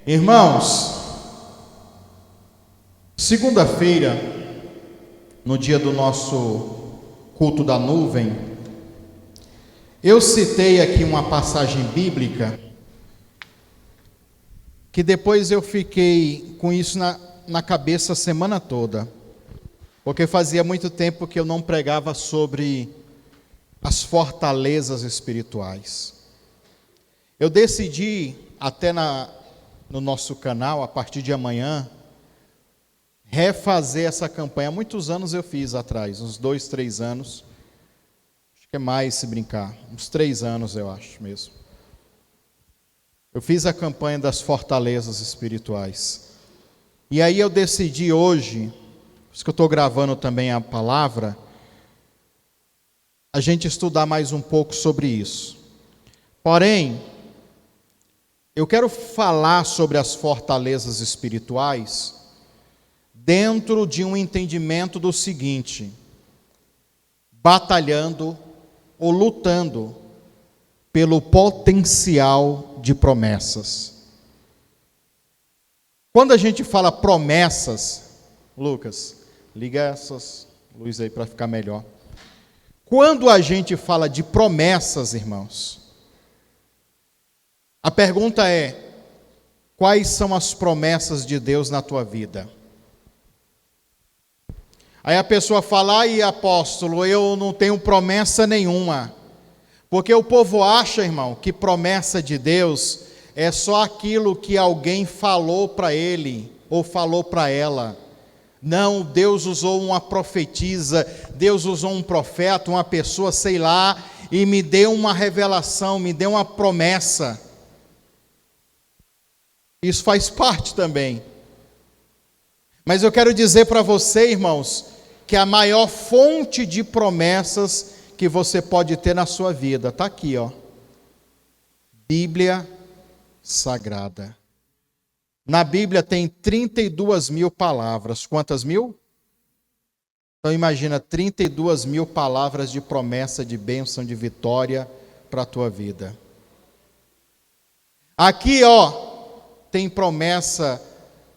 Irmãos, segunda-feira, no dia do nosso culto da nuvem, eu citei aqui uma passagem bíblica que depois eu fiquei com isso na cabeça a semana toda, porque fazia muito tempo que eu não pregava sobre as fortalezas espirituais. Eu decidi, até no nosso canal, a partir de amanhã, refazer essa campanha. Há muitos anos eu fiz atrás, uns 2, 3 anos, acho que é mais se brincar, uns 3 anos eu acho mesmo. Eu fiz a campanha das fortalezas espirituais. E aí eu decidi hoje, por isso que eu estou gravando também a palavra, a gente estudar mais um pouco sobre isso. Porém, eu quero falar sobre as fortalezas espirituais dentro de um entendimento do seguinte: batalhando ou lutando pelo potencial de promessas. Quando a gente fala promessas, Lucas, liga essas luzes aí para ficar melhor. Quando a gente fala de promessas, irmãos, a pergunta é: quais são as promessas de Deus na tua vida? Aí a pessoa fala: ai, apóstolo, eu não tenho promessa nenhuma. Porque o povo acha, irmão, que promessa de Deus é só aquilo que alguém falou para ele ou falou para ela. Não, Deus usou uma profetisa, Deus usou um profeta, uma pessoa, sei lá, e me deu uma revelação, me deu uma promessa. Isso faz parte também. Mas eu quero dizer para você, irmãos, que a maior fonte de promessas que você pode ter na sua vida está aqui, ó. Bíblia Sagrada. Na Bíblia tem 32 mil palavras. Quantas mil? Então imagina 32 mil palavras de promessa, de bênção, de vitória para a tua vida. Aqui, ó, tem promessa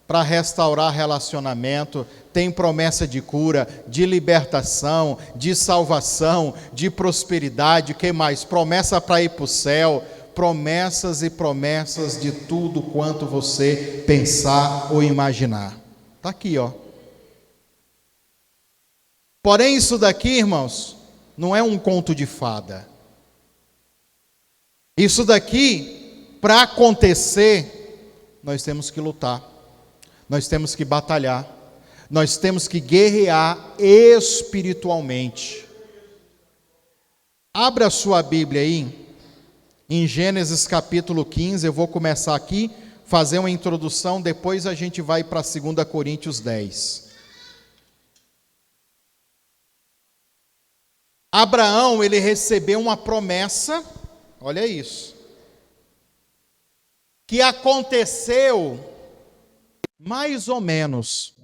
para restaurar relacionamento, tem promessa de cura, de libertação, de salvação, de prosperidade, o que mais? Promessa para ir para o céu, promessas e promessas de tudo quanto você pensar ou imaginar. Está aqui, ó. Porém, isso daqui, irmãos, não é um conto de fada. Isso daqui, para acontecer, nós temos que lutar. Nós temos que batalhar, nós temos que guerrear espiritualmente. Abra a sua Bíblia aí, em Gênesis capítulo 15, eu vou começar aqui, fazer uma introdução, depois a gente vai para 2 Coríntios 10. Abraão, ele recebeu uma promessa, olha isso, que aconteceu mais ou menos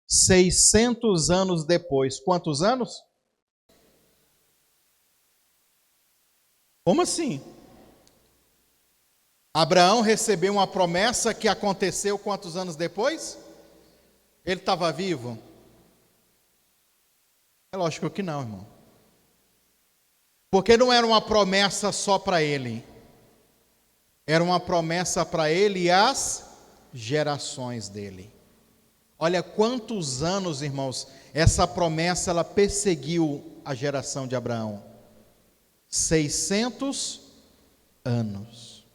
600 anos depois. Quantos anos? Como assim? Abraão recebeu uma promessa que aconteceu quantos anos depois? Ele estava vivo? É lógico que não, irmão. Porque não era uma promessa só para ele. Era uma promessa para ele e as gerações dele. Olha quantos anos, irmãos, essa promessa ela perseguiu a geração de Abraão. 600 anos.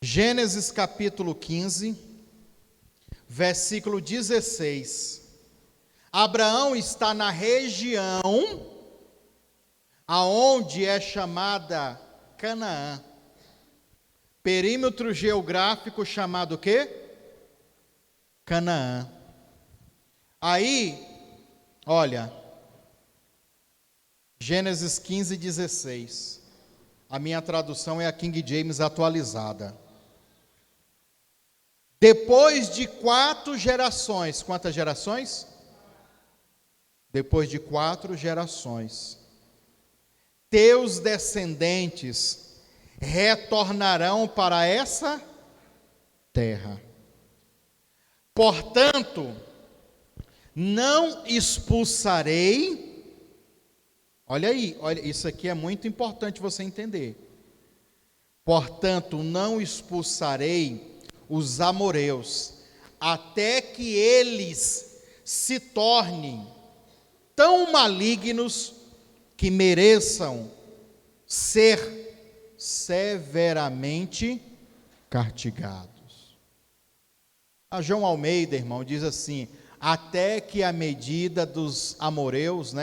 Gênesis capítulo 15, versículo 16. Abraão está na região aonde é chamada Canaã. Perímetro geográfico chamado o quê? Canaã. Aí, olha, Gênesis 15, 16. A minha tradução é a King James atualizada. Depois de 4 gerações, quantas gerações? Depois de 4 gerações, teus descendentes retornarão para essa terra. Portanto, não expulsarei. Olha aí, olha, isso aqui é muito importante você entender. Portanto, não expulsarei os amoreus, até que eles se tornem tão malignos que mereçam ser severamente castigados. A João Almeida, irmão, diz assim: até que a medida dos amoreus,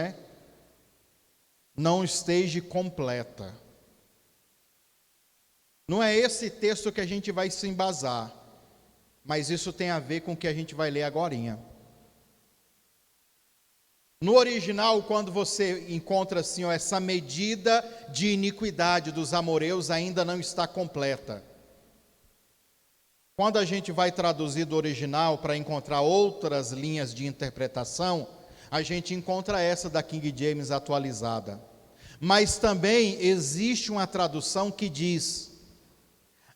não esteja completa. Não é esse texto que a gente vai se embasar, mas isso tem a ver com o que a gente vai ler agorinha. No original, quando você encontra assim, essa medida de iniquidade dos amoreus ainda não está completa. Quando a gente vai traduzir do original para encontrar outras linhas de interpretação, a gente encontra essa da King James atualizada. Mas também existe uma tradução que diz: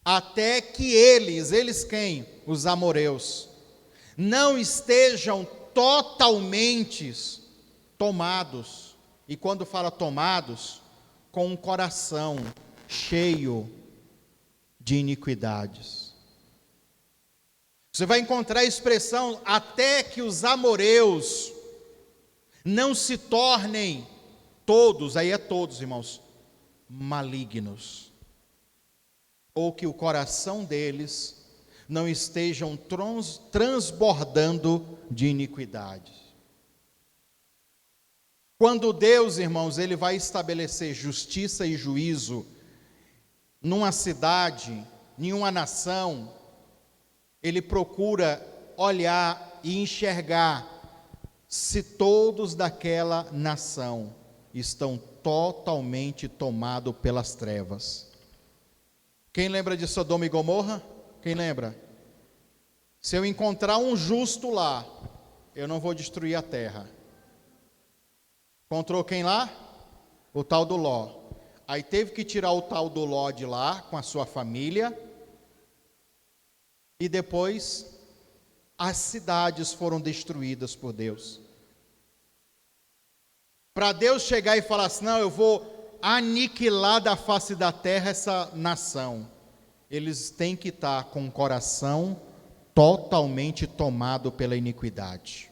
até que eles quem? Os amoreus, não estejam totalmente tomados. E quando fala tomados, com um coração cheio de iniquidades. Você vai encontrar a expressão até que os amoreus não se tornem todos, aí é todos, irmãos, malignos. Ou que o coração deles não estejam transbordando de iniquidades. Quando Deus, irmãos, Ele vai estabelecer justiça e juízo numa cidade, em uma nação, Ele procura olhar e enxergar se todos daquela nação estão totalmente tomados pelas trevas. Quem lembra de Sodoma e Gomorra? Quem lembra? Se eu encontrar um justo lá, eu não vou destruir a terra. Encontrou quem lá? O tal do Ló. Aí teve que tirar o tal do Ló de lá, com a sua família. E depois, as cidades foram destruídas por Deus. Para Deus chegar e falar assim: não, eu vou aniquilar da face da terra essa nação. Eles têm que estar com o coração totalmente tomado pela iniquidade.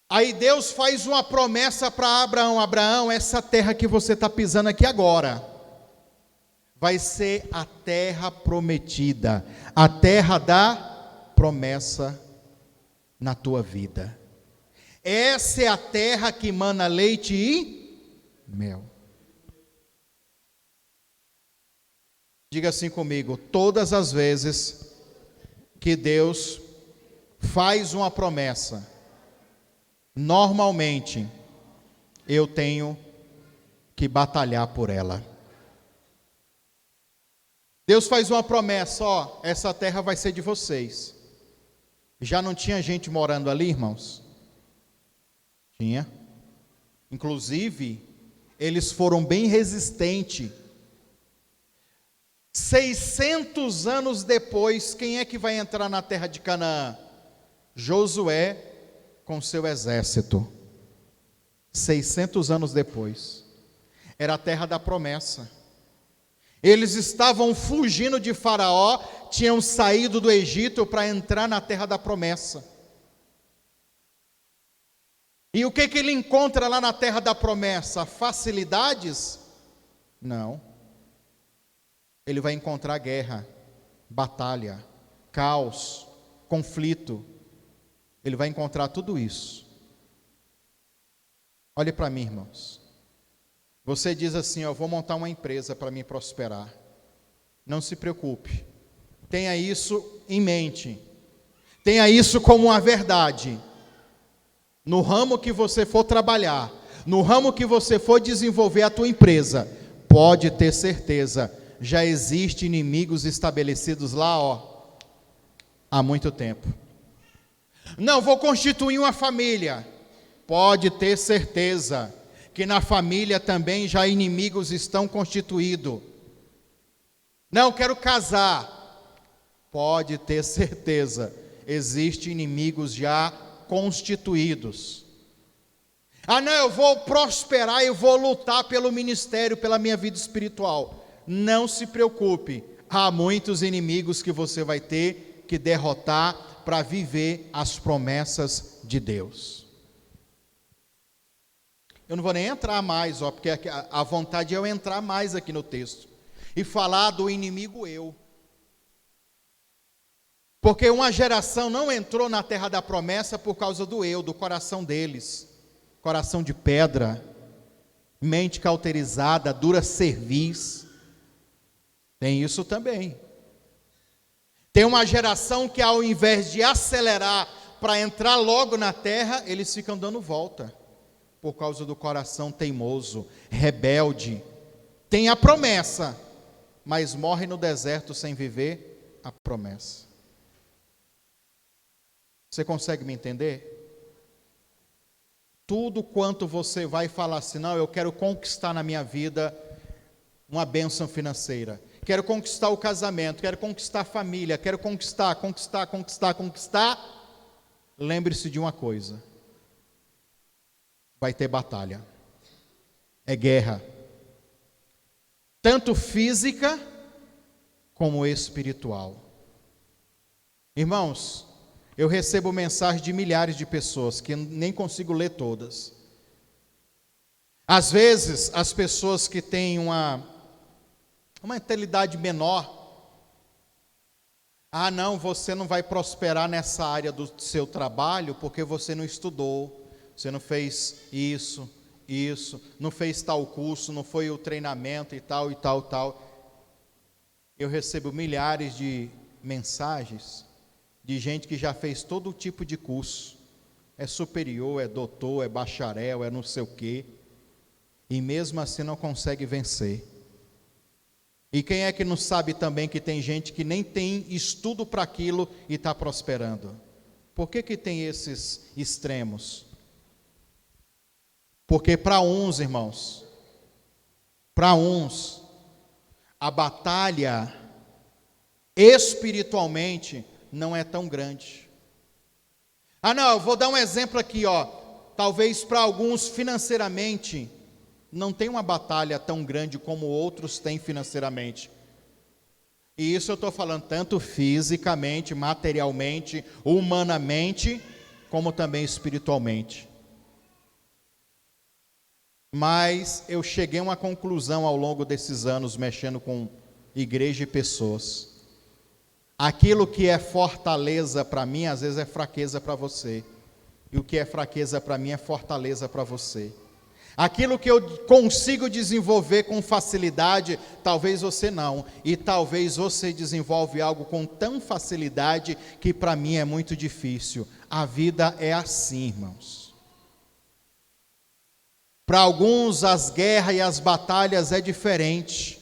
Aí Deus faz uma promessa para Abraão: Abraão, essa terra que você está pisando aqui agora, vai ser a terra prometida, a terra da promessa na tua vida. Essa é a terra que mana leite e mel. Diga assim comigo: todas as vezes que Deus faz uma promessa, normalmente eu tenho que batalhar por ela. Deus faz uma promessa: ó, essa terra vai ser de vocês. Já não tinha gente morando ali, irmãos? Tinha. Inclusive, eles foram bem resistentes. 600 anos depois, quem é que vai entrar na terra de Canaã? Josué com seu exército. 600 anos depois. Era a terra da promessa. Eles estavam fugindo de Faraó, tinham saído do Egito para entrar na terra da promessa. E o que ele encontra lá na terra da promessa? Facilidades? Não. Ele vai encontrar guerra, batalha, caos, conflito. Ele vai encontrar tudo isso. Olhe para mim, irmãos. Você diz assim: eu vou montar uma empresa para me prosperar. Não se preocupe. Tenha isso em mente. Tenha isso como uma verdade. No ramo que você for trabalhar, no ramo que você for desenvolver a tua empresa, pode ter certeza, já existem inimigos estabelecidos lá, há muito tempo. Não, vou constituir uma família. Pode ter certeza que na família também já inimigos estão constituídos. Não, quero casar. pode ter certeza, existem inimigos já constituídos. Ah, não, eu vou prosperar e vou lutar pelo ministério, pela minha vida espiritual. Não se preocupe, há muitos inimigos que você vai ter que derrotar para viver as promessas de Deus. Eu não vou nem entrar mais, porque a vontade é eu entrar mais aqui no texto e falar do inimigo eu. Porque uma geração não entrou na terra da promessa por causa do eu, do coração deles. Coração de pedra, mente cauterizada, dura cerviz. Tem isso também. Tem uma geração que ao invés de acelerar para entrar logo na terra, eles ficam dando volta. Por causa do coração teimoso, rebelde. Tem a promessa, mas morre no deserto sem viver a promessa. Você consegue me entender? Tudo quanto você vai falar assim, não, eu quero conquistar na minha vida uma bênção financeira, quero conquistar o casamento, quero conquistar a família, quero conquistar. Lembre-se de uma coisa, vai ter batalha, é guerra, tanto física como espiritual. Irmãos, eu recebo mensagens de milhares de pessoas, que nem consigo ler todas. Às vezes, as pessoas que têm uma mentalidade menor, ah não, você não vai prosperar nessa área do seu trabalho, porque você não estudou, você não fez isso, não fez tal curso, não foi o treinamento e tal. Eu recebo milhares de mensagens de gente que já fez todo tipo de curso, é superior, é doutor, é bacharel, é não sei o quê, e mesmo assim não consegue vencer. E quem é que não sabe também que tem gente que nem tem estudo para aquilo e está prosperando? Por que tem esses extremos? Porque para uns, irmãos, a batalha espiritualmente não é tão grande. Ah não, eu vou dar um exemplo aqui, talvez para alguns financeiramente não tem uma batalha tão grande como outros têm financeiramente. E isso eu estou falando tanto fisicamente, materialmente, humanamente, como também espiritualmente. Mas eu cheguei a uma conclusão ao longo desses anos, mexendo com igreja e pessoas. Aquilo que é fortaleza para mim, às vezes é fraqueza para você. E o que é fraqueza para mim é fortaleza para você. Aquilo que eu consigo desenvolver com facilidade, talvez você não. E talvez você desenvolve algo com tão facilidade que para mim é muito difícil. A vida é assim, irmãos. Para alguns as guerras e as batalhas é diferente.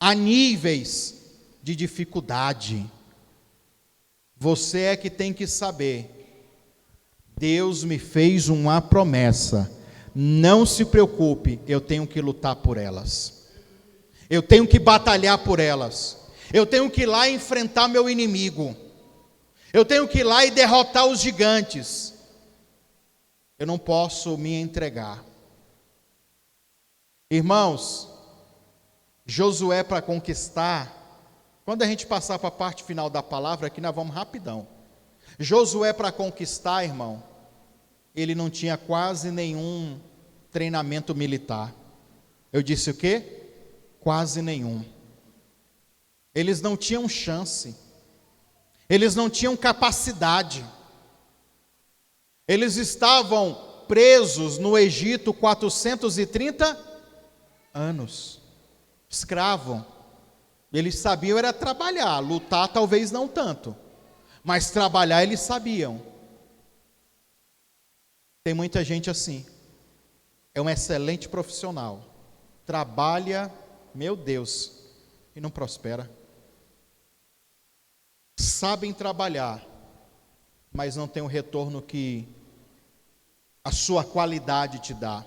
Há níveis de dificuldade. Você é que tem que saber. Deus me fez uma promessa. Não se preocupe, eu tenho que lutar por elas. Eu tenho que batalhar por elas. Eu tenho que ir lá enfrentar meu inimigo. Eu tenho que ir lá e derrotar os gigantes. Eu não posso me entregar. Irmãos, Josué para conquistar, quando a gente passar para a parte final da palavra, aqui nós vamos rapidão. Josué para conquistar, irmão, ele não tinha quase nenhum treinamento militar. Eu disse o quê? Quase nenhum. Eles não tinham chance. Eles não tinham capacidade. Eles estavam presos no Egito 430 anos. Escravo. Eles sabiam era trabalhar, lutar talvez não tanto, mas trabalhar eles sabiam. Tem muita gente assim, é um excelente profissional, trabalha, meu Deus, e não prospera. Sabem trabalhar, mas não tem o retorno que a sua qualidade te dá,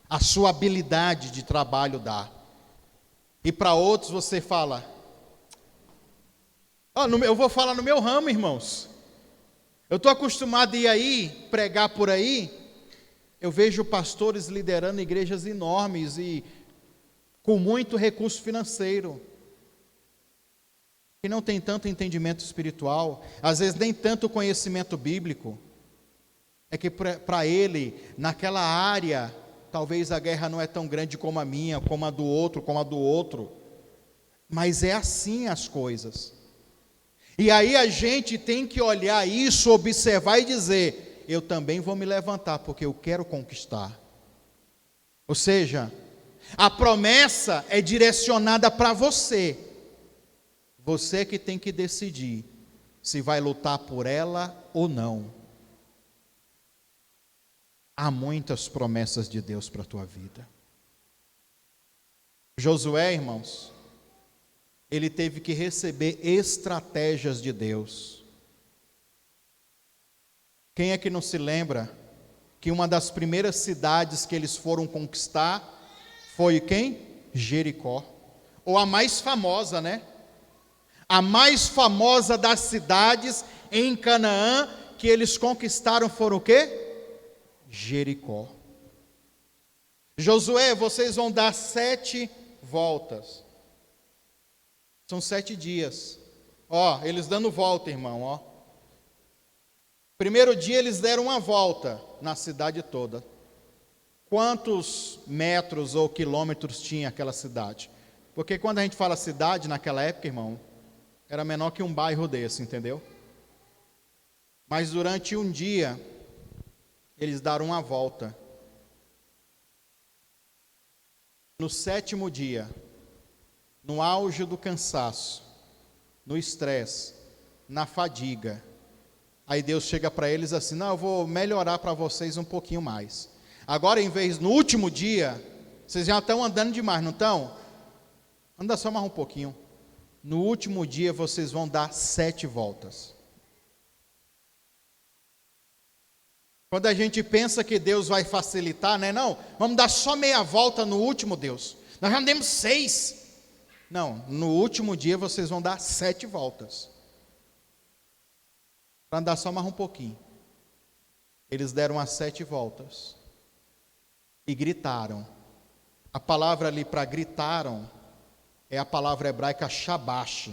a sua habilidade de trabalho dá. E para outros você fala, Eu vou falar no meu ramo, irmãos. Eu estou acostumado a ir aí, pregar por aí. Eu vejo pastores liderando igrejas enormes e com muito recurso financeiro, que não tem tanto entendimento espiritual, às vezes nem tanto conhecimento bíblico. É que para ele, naquela área, talvez a guerra não é tão grande como a minha, como a do outro, mas é assim as coisas. E aí a gente tem que olhar isso, observar e dizer: eu também vou me levantar, porque eu quero conquistar. Ou seja, a promessa é direcionada para você. Você que tem que decidir se vai lutar por ela ou não. Há muitas promessas de Deus para a tua vida. Josué, irmãos, ele teve que receber estratégias de Deus. Quem é que não se lembra que uma das primeiras cidades que eles foram conquistar foi quem? Jericó. Ou a mais famosa, né? A mais famosa das cidades em Canaã que eles conquistaram foram o quê? Jericó. Josué, vocês vão dar 7 voltas. São 7 dias. Eles dando volta, irmão, Primeiro dia eles deram uma volta na cidade toda. Quantos metros ou quilômetros tinha aquela cidade? Porque quando a gente fala cidade naquela época, irmão, era menor que um bairro desse, entendeu? Mas durante um dia, eles deram uma volta. No 7º dia, no auge do cansaço, no estresse, na fadiga, aí Deus chega para eles assim: não, eu vou melhorar para vocês um pouquinho mais. Agora, no último dia, vocês já estão andando demais, não estão? Anda só mais um pouquinho. No último dia, vocês vão dar 7 voltas. Quando a gente pensa que Deus vai facilitar, né? Não, vamos dar só meia volta no último, Deus. Nós já demos 6. Não, no último dia vocês vão dar 7 voltas. Para andar só mais um pouquinho. Eles deram as 7 voltas. E gritaram. A palavra ali para gritaram é a palavra hebraica shabash,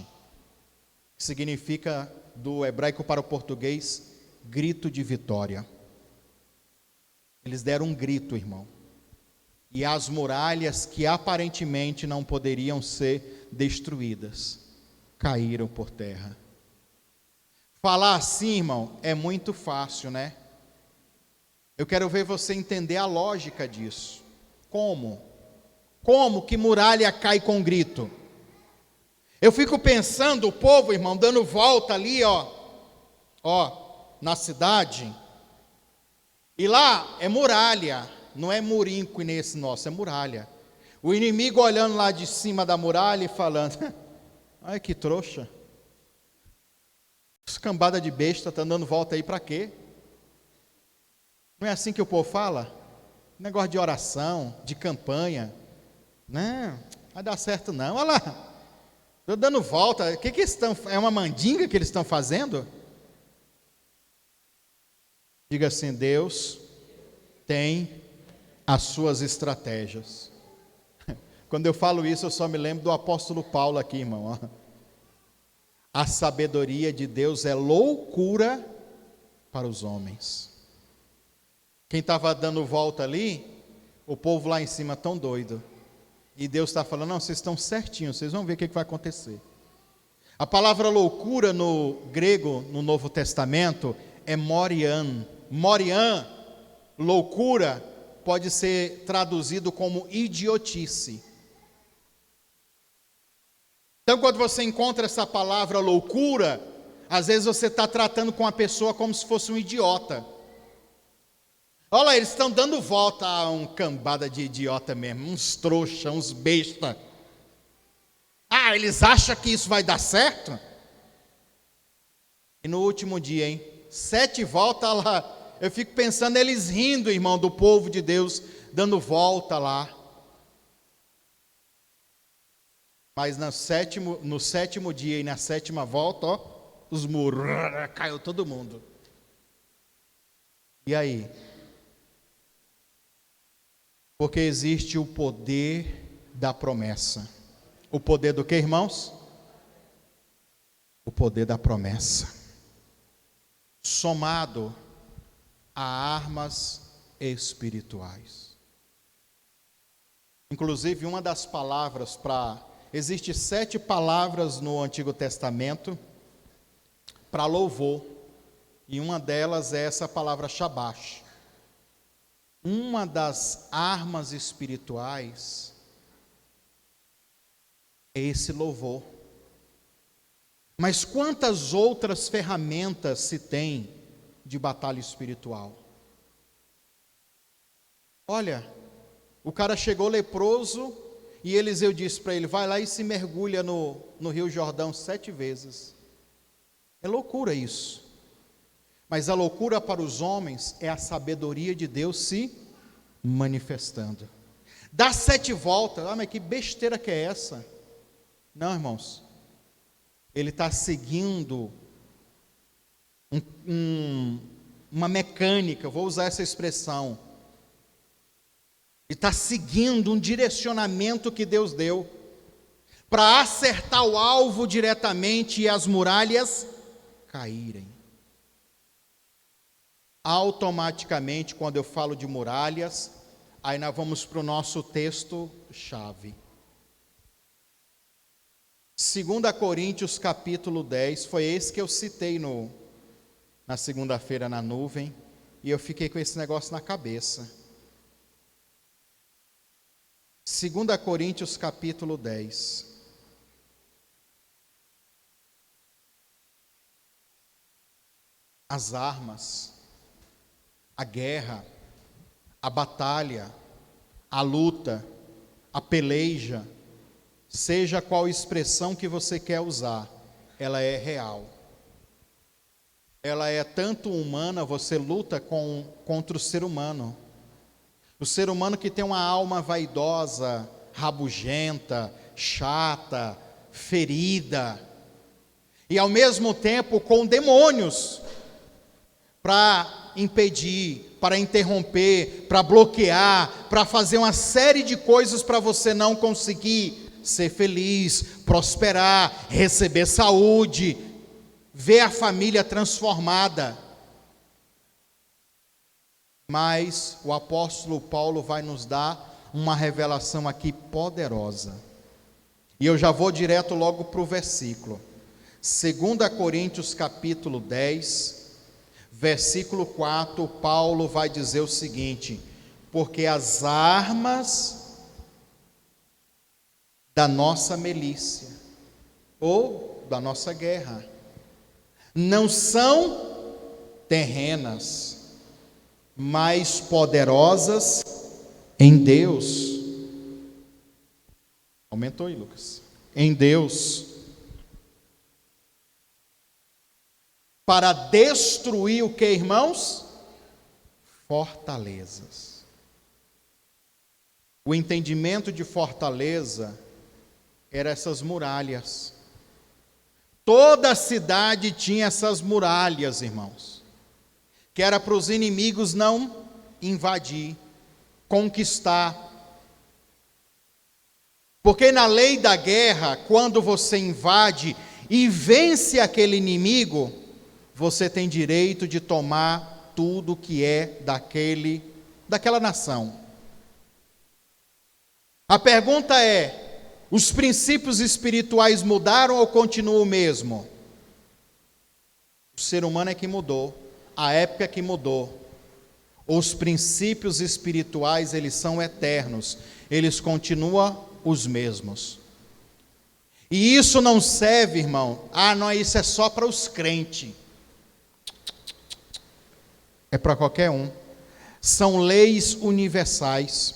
que significa, do hebraico para o português, grito de vitória. Eles deram um grito, irmão. E as muralhas que aparentemente não poderiam ser destruídas, caíram por terra. Falar assim, irmão, é muito fácil, né? Eu quero ver você entender a lógica disso. Como? Como que muralha cai com grito? Eu fico pensando, o povo, irmão, dando volta ali, na cidade. E lá é muralha, não é murinco nesse nosso, é muralha. O inimigo olhando lá de cima da muralha e falando: ai, que trouxa. Essa cambada de besta está dando volta aí para quê? Não é assim que o povo fala? Negócio de oração, de campanha. Não, vai dar certo não. Olha lá, estou dando volta. O que eles estão? É uma mandinga que eles estão fazendo? Diga assim: Deus tem as suas estratégias. Quando eu falo isso, eu só me lembro do apóstolo Paulo aqui, irmão. A sabedoria de Deus é loucura para os homens. Quem estava dando volta ali, o povo lá em cima tão doido. E Deus está falando: não, vocês estão certinhos, vocês vão ver o que vai acontecer. A palavra loucura no grego, no Novo Testamento, é morian. Morian, loucura, pode ser traduzido como idiotice. Então, quando você encontra essa palavra loucura, às vezes você está tratando com a pessoa como se fosse um idiota. Olha lá, eles estão dando volta a um cambada de idiota mesmo, uns trouxa, uns besta. Ah, eles acham que isso vai dar certo? E no último dia, 7 voltas lá. Eu fico pensando eles rindo, irmão, do povo de Deus, dando volta lá. Mas no sétimo dia e na sétima volta, ó, os muros, caiu todo mundo. E aí? Porque existe o poder da promessa. O poder do que, irmãos? O poder da promessa. Somado a armas espirituais. Inclusive, uma das palavras Existem 7 palavras no Antigo Testamento para louvor. E uma delas é essa palavra shabash. Uma das armas espirituais é esse louvor. Mas quantas outras ferramentas se tem de batalha espiritual? Olha, o cara chegou leproso e Eliseu disse para ele, vai lá e se mergulha no Rio Jordão 7 vezes. É loucura isso. Mas a loucura para os homens é a sabedoria de Deus se manifestando. Dá 7 voltas, mas que besteira que é essa? Não, irmãos. Ele está seguindo uma mecânica, vou usar essa expressão. Ele está seguindo um direcionamento que Deus deu para acertar o alvo diretamente e as muralhas caírem. Automaticamente, quando eu falo de muralhas, aí nós vamos para o nosso texto-chave. 2 Coríntios capítulo 10, foi esse que eu citei na segunda-feira na nuvem, e eu fiquei com esse negócio na cabeça. 2 Coríntios capítulo 10. As armas, a guerra, a batalha, a luta, a peleja, seja qual expressão que você quer usar, ela é real. Ela é tanto humana, você luta contra o ser humano. O ser humano que tem uma alma vaidosa, rabugenta, chata, ferida, e ao mesmo tempo com demônios, para impedir, para interromper, para bloquear, para fazer uma série de coisas para você não conseguir ser feliz, prosperar, receber saúde, ver a família transformada. Mas o apóstolo Paulo vai nos dar uma revelação aqui poderosa. E eu já vou direto logo para o versículo. 2 Coríntios capítulo 10, versículo 4, Paulo vai dizer o seguinte: porque as armas da nossa milícia, ou da nossa guerra, não são terrenas, mas poderosas em Deus. Aumentou aí, Lucas. Em Deus, para destruir o que, irmãos? Fortalezas. O entendimento de fortaleza era essas muralhas. Toda a cidade tinha essas muralhas, irmãos, que era para os inimigos não invadir, conquistar. Porque na lei da guerra, quando você invade e vence aquele inimigo, você tem direito de tomar tudo que é daquela nação. A pergunta é: os princípios espirituais mudaram ou continuam o mesmo? O ser humano é que mudou, a época é que mudou. Os princípios espirituais, eles são eternos, eles continuam os mesmos. E isso não serve, irmão, não, isso é só para os crentes. É para qualquer um. São leis universais.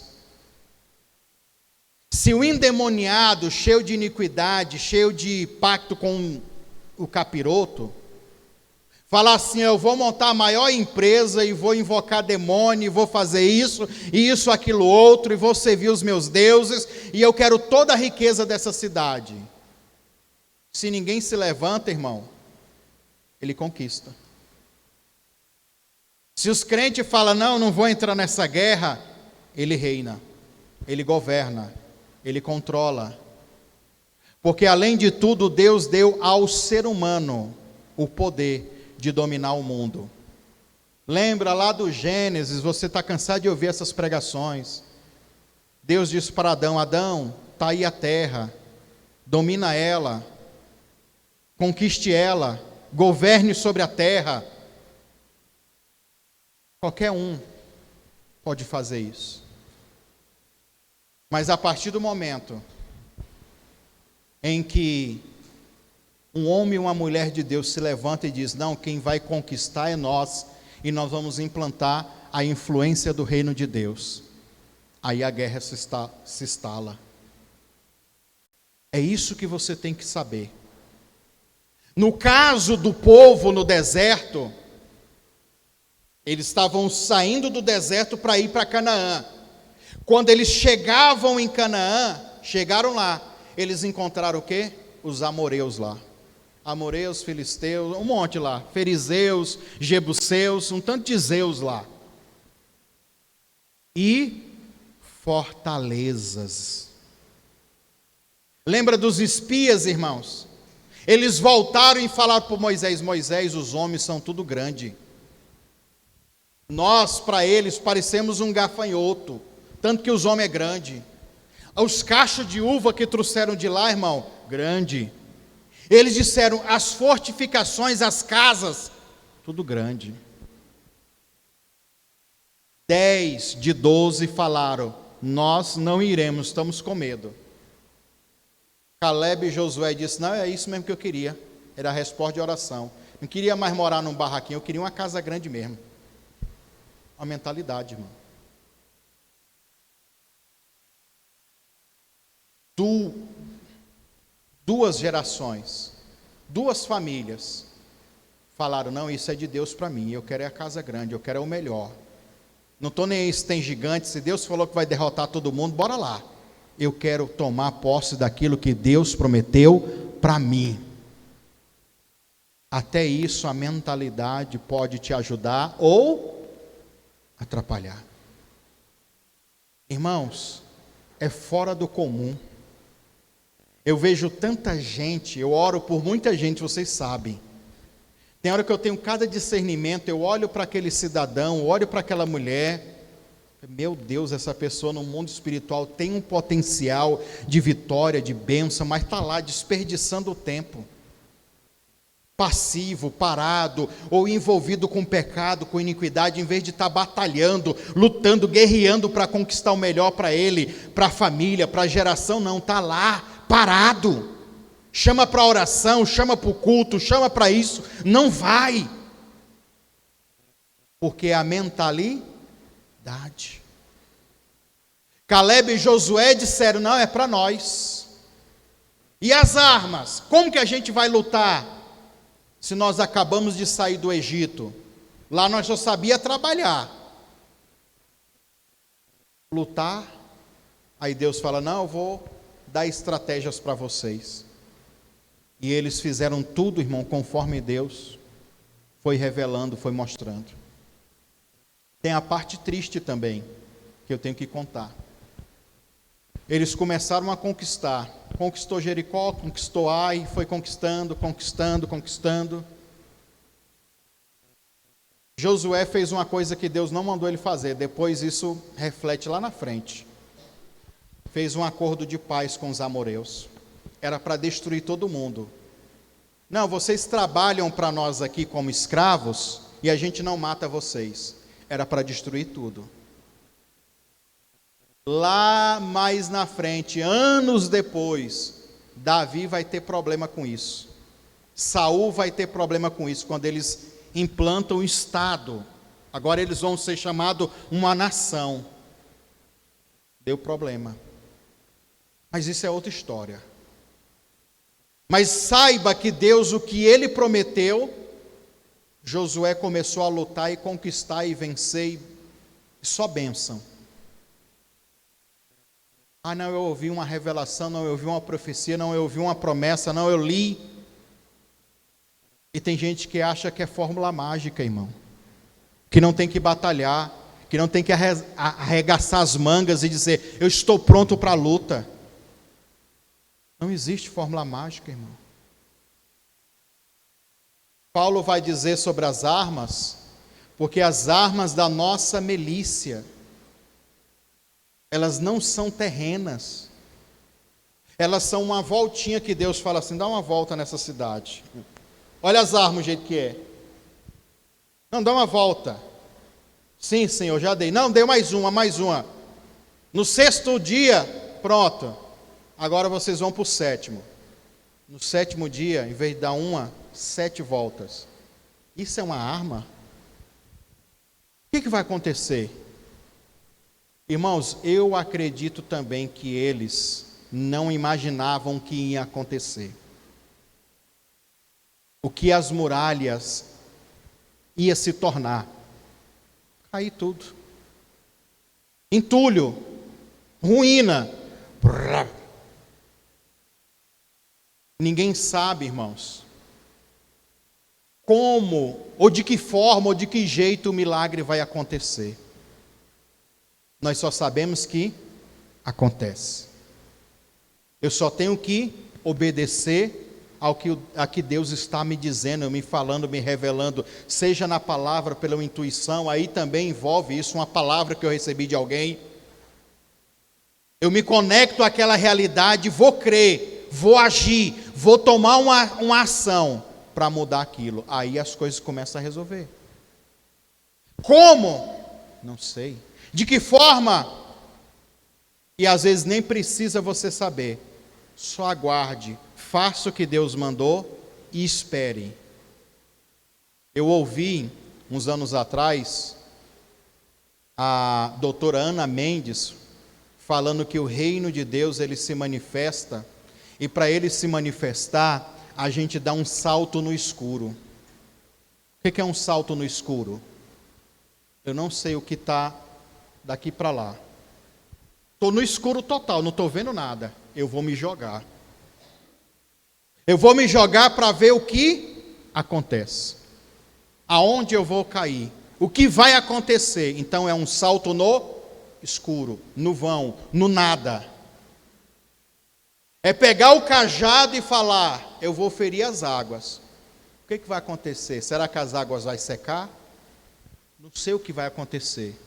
Se o endemoniado, cheio de iniquidade, cheio de pacto com o capiroto, Falar assim: eu vou montar a maior empresa e vou invocar demônio, e vou fazer isso, e isso, aquilo, outro, e vou servir os meus deuses, e eu quero toda a riqueza dessa cidade. Se ninguém se levanta, irmão, ele conquista. Se os crentes falam: não vou entrar nessa guerra, ele reina, ele governa, ele controla. Porque além de tudo, Deus deu ao ser humano o poder de dominar o mundo. Lembra lá do Gênesis, você está cansado de ouvir essas pregações. Deus disse para Adão: Adão, está aí a terra, domina ela, conquiste ela, governe sobre a terra. Qualquer um pode fazer isso. Mas a partir do momento em que um homem e uma mulher de Deus se levanta e diz: não, quem vai conquistar é nós, e nós vamos implantar a influência do reino de Deus, aí a guerra se instala. É isso que você tem que saber. No caso do povo no deserto, eles estavam saindo do deserto para ir para Canaã. Quando eles chegavam em Canaã, chegaram lá, eles encontraram o quê? Os amoreus lá. Amoreus, filisteus, um monte lá, fariseus, jebuseus, um tanto de zeus lá. E fortalezas. Lembra dos espias, irmãos? Eles voltaram e falaram para Moisés: Moisés, os homens são tudo grande. Nós, para eles, parecemos um gafanhoto, tanto que os homens é grande. Os cachos de uva que trouxeram de lá, irmão, grande. Eles disseram: as fortificações, as casas, tudo grande. 10 de 12 falaram: nós não iremos, estamos com medo. Caleb e Josué disse: não, é isso mesmo que eu queria. Era a resposta de oração. Não queria mais morar num barraquinho, eu queria uma casa grande mesmo. A mentalidade, irmão. Duas gerações, 2 famílias falaram: não, isso é de Deus para mim, eu quero a casa grande, eu quero o melhor. Não estou nem aí se tem gigante, se Deus falou que vai derrotar todo mundo, bora lá. Eu quero tomar posse daquilo que Deus prometeu para mim. Até isso a mentalidade pode te ajudar ou atrapalhar. Irmãos, é fora do comum. Eu vejo tanta gente, eu oro por muita gente, vocês sabem. Tem hora que eu tenho cada discernimento, eu olho para aquele cidadão, olho para aquela mulher, meu Deus, essa pessoa no mundo espiritual tem um potencial de vitória, de bênção, mas está lá desperdiçando o tempo. Passivo, parado, ou envolvido com pecado, com iniquidade, em vez de estar batalhando, lutando, guerreando para conquistar o melhor para ele, para a família, para a geração, não, está lá, parado. Chama para a oração, chama para o culto, chama para isso, não vai. Porque é a mentalidade. Caleb e Josué disseram: não, é para nós. E as armas? Como que a gente vai lutar? Se nós acabamos de sair do Egito, lá nós só sabia trabalhar. Lutar, aí Deus fala: não, eu vou dar estratégias para vocês. E eles fizeram tudo, irmão, conforme Deus foi revelando, foi mostrando. Tem a parte triste também, que eu tenho que contar. Eles começaram a conquistar. Conquistou Jericó, conquistou Ai, foi conquistando. Josué fez uma coisa que Deus não mandou ele fazer, depois isso reflete lá na frente. Fez um acordo de paz com os amoreus. Era para destruir todo mundo. Não, vocês trabalham para nós aqui como escravos e a gente não mata vocês. Era para destruir tudo. Lá mais na frente, anos depois, Davi vai ter problema com isso. Saul vai ter problema com isso, quando eles implantam o Estado. Agora eles vão ser chamados uma nação. Deu problema. Mas isso é outra história. Mas saiba que Deus, o que Ele prometeu, Josué começou a lutar e conquistar e vencer, e só bênção. Ah, não, eu ouvi uma revelação, não, eu ouvi uma profecia, não, eu ouvi uma promessa, não, eu li. E tem gente que acha que é fórmula mágica, irmão. Que não tem que batalhar, que não tem que arregaçar as mangas e dizer, eu estou pronto para a luta. Não existe fórmula mágica, irmão. Paulo vai dizer sobre as armas, porque as armas da nossa milícia, elas não são terrenas. Elas são uma voltinha que Deus fala assim, dá uma volta nessa cidade. Olha as armas, o jeito que é. Não, dá uma volta. Sim, Senhor, já dei. Não, deu mais uma, mais uma. No 6º dia, pronto. Agora vocês vão para o 7º. No 7º dia, em vez de dar 7 voltas. Isso é uma arma? O que vai acontecer? Irmãos, eu acredito também que eles não imaginavam que ia acontecer. O que as muralhas ia se tornar. Cair tudo. Entulho. Ruína. Ninguém sabe, irmãos, como, ou de que forma, ou de que jeito o milagre vai acontecer. Nós só sabemos que acontece. Eu só tenho que obedecer ao que Deus está me dizendo, me falando, me revelando, seja na palavra, pela intuição, aí também envolve isso, uma palavra que eu recebi de alguém. Eu me conecto àquela realidade, vou crer, vou agir, vou tomar uma ação para mudar aquilo. Aí as coisas começam a resolver. Como? Não sei. De que forma? E às vezes nem precisa você saber. Só aguarde, faça o que Deus mandou e espere. Eu ouvi, uns anos atrás, a doutora Ana Mendes falando que o reino de Deus, ele se manifesta, e para ele se manifestar, a gente dá um salto no escuro. O que é um salto no escuro? Eu não sei o que está daqui para lá. Estou no escuro total, não estou vendo nada. Eu vou me jogar. Eu vou me jogar para ver o que acontece. Aonde eu vou cair. O que vai acontecer. Então é um salto no escuro, no vão, no nada. É pegar o cajado e falar, eu vou ferir as águas. O que vai acontecer? Será que as águas vão secar? Não sei o que vai acontecer.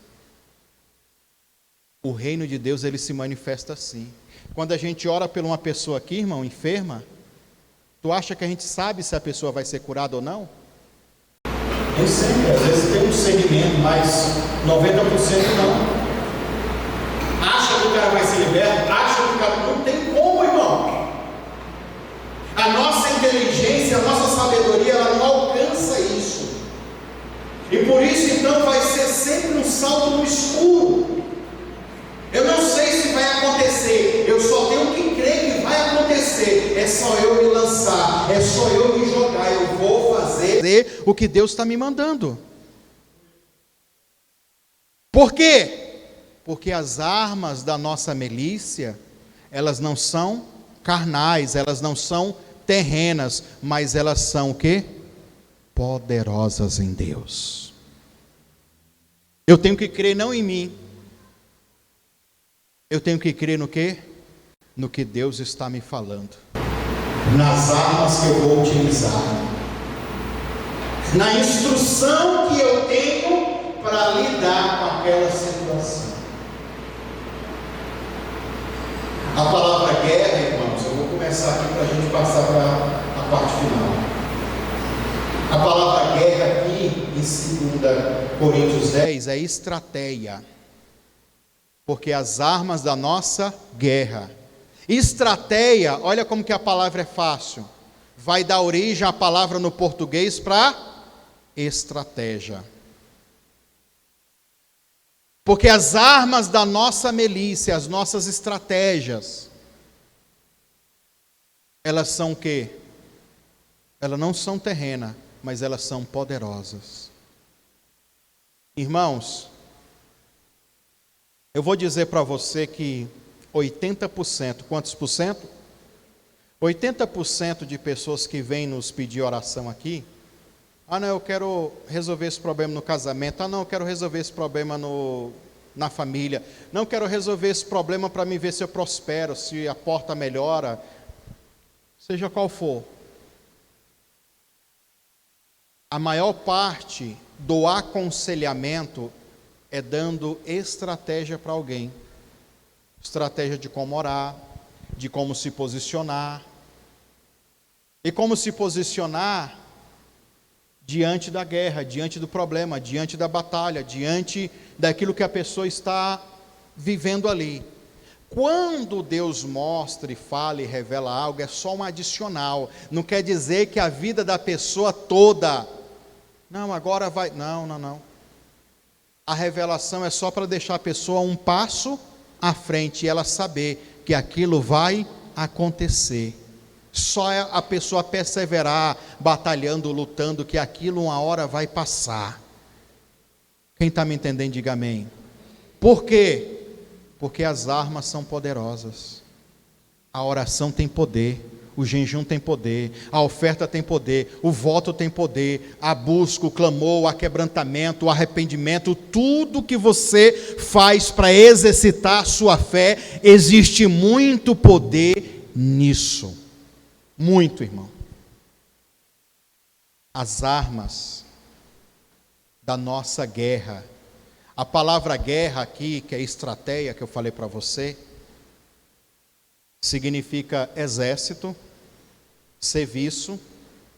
O reino de Deus, ele se manifesta assim. Quando a gente ora por uma pessoa aqui, irmão, enferma, tu acha que a gente sabe se a pessoa vai ser curada ou não? Nem sempre, às vezes tem um segmento, mas 90% não. Acha que o cara vai ser liberto? Acha que o cara... Não tem como, irmão. A nossa inteligência, a nossa sabedoria, ela não alcança isso. E por isso, então, vai ser sempre um salto no escuro. Eu não sei se vai acontecer, eu só tenho que crer que vai acontecer. É só eu me lançar, é só eu me jogar, eu vou fazer o que Deus está me mandando. Por quê? Porque as armas da nossa milícia, elas não são carnais, elas não são terrenas, mas elas são o quê? Poderosas em Deus. Eu tenho que crer não em mim, eu tenho que crer no quê? No que Deus está me falando. Nas armas que eu vou utilizar. Na instrução que eu tenho para lidar com aquela situação. A palavra guerra, irmãos, eu vou começar aqui para a gente passar para a parte final. A palavra guerra aqui, em 2 Coríntios 10, é estratégia. Porque as armas da nossa guerra. Estratégia, olha como que a palavra é fácil. Vai dar origem à palavra no português para estratégia. Porque as armas da nossa milícia, as nossas estratégias, elas são o quê? Elas não são terrena, mas elas são poderosas. Irmãos, eu vou dizer para você que 80%, quantos por cento? 80% de pessoas que vêm nos pedir oração aqui, não, eu quero resolver esse problema no casamento, não, eu quero resolver esse problema na família, não, eu quero resolver esse problema para me ver se eu prospero, se a porta melhora, seja qual for. A maior parte do aconselhamento é dando estratégia para alguém. Estratégia de como orar, de como se posicionar. E como se posicionar diante da guerra, diante do problema, diante da batalha, diante daquilo que a pessoa está vivendo ali. Quando Deus mostra e fala e revela algo, é só um adicional. Não quer dizer que a vida da pessoa toda... Não, agora vai... Não. A revelação é só para deixar a pessoa um passo à frente e ela saber que aquilo vai acontecer. Só a pessoa perseverar, batalhando, lutando, que aquilo uma hora vai passar. Quem está me entendendo, diga amém. Por quê? Porque as armas são poderosas. A oração tem poder. O jejum tem poder, a oferta tem poder, o voto tem poder, a busca, o clamor, o aquebrantamento, o arrependimento, tudo que você faz para exercitar a sua fé, existe muito poder nisso. Muito, irmão. As armas da nossa guerra. A palavra guerra aqui, que é estratégia, que eu falei para você, significa exército, serviço,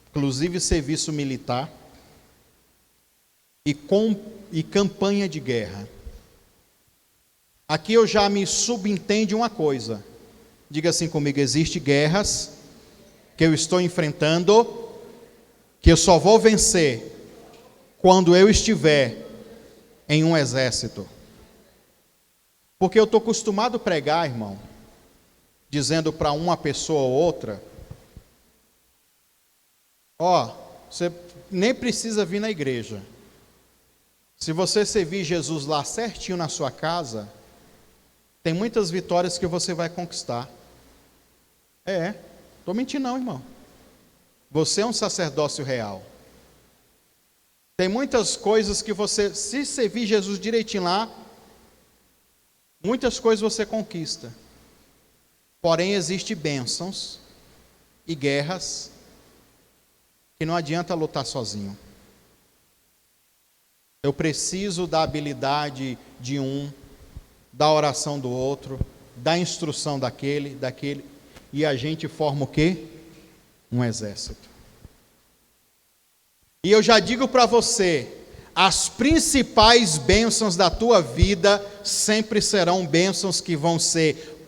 inclusive serviço militar, e campanha de guerra. Aqui eu já me subentende uma coisa. Diga assim comigo: existem guerras que eu estou enfrentando, que eu só vou vencer quando eu estiver em um exército. Porque eu estou acostumado a pregar, irmão, dizendo para uma pessoa ou outra: você nem precisa vir na igreja. Se você servir Jesus lá certinho na sua casa, tem muitas vitórias que você vai conquistar. Estou mentindo não, irmão. Você é um sacerdócio real. Tem muitas coisas que você, se servir Jesus direitinho lá, muitas coisas você conquista. Porém, existem bênçãos e guerras que não adianta lutar sozinho. Eu preciso da habilidade de um, da oração do outro, da instrução daquele, e a gente forma o quê? Um exército. E eu já digo para você, as principais bênçãos da tua vida sempre serão bênçãos que vão ser